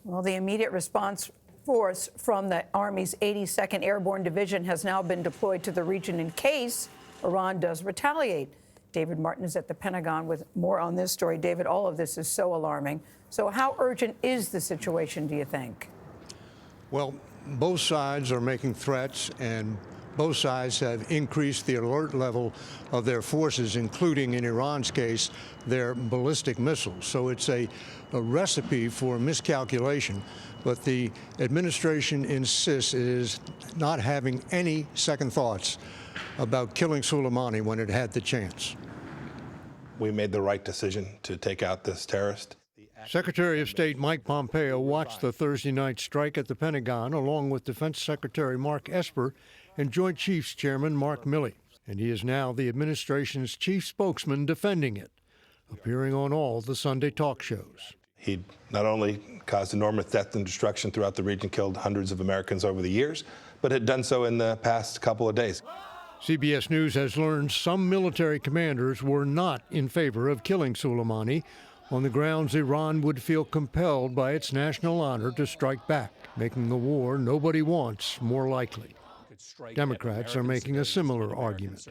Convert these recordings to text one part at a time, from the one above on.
Well, the immediate response force from the Army's 82nd Airborne Division has now been deployed to the region in case Iran does retaliate. David Martin is at the Pentagon with more on this story. David, all of this is so alarming. So how urgent is the situation, do you think? Well, both sides are making threats, and both sides have increased the alert level of their forces, including, in Iran's case, their ballistic missiles. So it's a recipe for miscalculation. But the administration insists it is not having any second thoughts about killing Soleimani when it had the chance. We made the right decision to take out this terrorist. Secretary of State Mike Pompeo watched the Thursday night strike at the Pentagon along with Defense Secretary Mark Esper and Joint Chiefs Chairman Mark Milley. And he is now the administration's chief spokesman defending it, appearing on all the Sunday talk shows. He not only caused enormous death and destruction throughout the region, killed hundreds of Americans over the years, but had done so in the past couple of days. CBS News has learned some military commanders were not in favor of killing Soleimani on the grounds Iran would feel compelled by its national honor to strike back, making the war nobody wants more likely. Democrats are making a similar argument.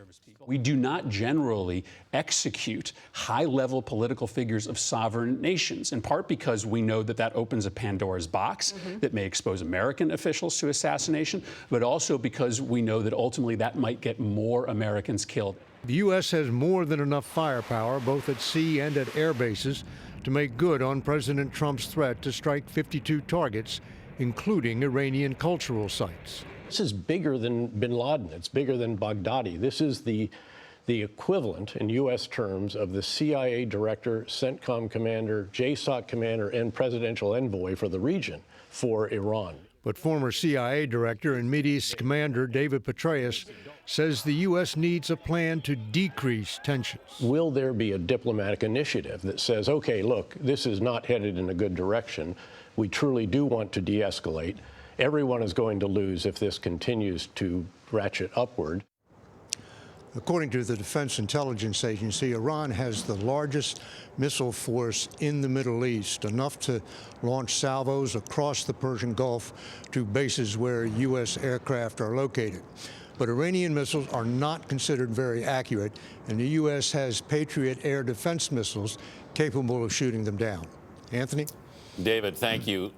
We do not generally execute high-level political figures of sovereign nations, in part because we know that that opens a Pandora's box that may expose American officials to assassination, but also because we know that ultimately that might get more Americans killed. The U.S. has more than enough firepower, both at sea and at air bases, to make good on President Trump's threat to strike 52 targets, including Iranian cultural sites. This is bigger than bin Laden. It's bigger than Baghdadi. This is the equivalent in U.S. terms of the CIA director, CENTCOM commander, JSOC commander, and presidential envoy for the region for Iran. But former CIA director and Mideast commander David Petraeus says the U.S. needs a plan to decrease tensions. Will there be a diplomatic initiative that says, okay, look, this is not headed in a good direction. We truly do want to de-escalate. Everyone is going to lose if this continues to ratchet upward. According to the Defense Intelligence Agency, Iran has the largest missile force in the Middle East, enough to launch salvos across the Persian Gulf to bases where U.S. aircraft are located. But Iranian missiles are not considered very accurate, and the U.S. has Patriot air defense missiles capable of shooting them down. Anthony? David, thank you.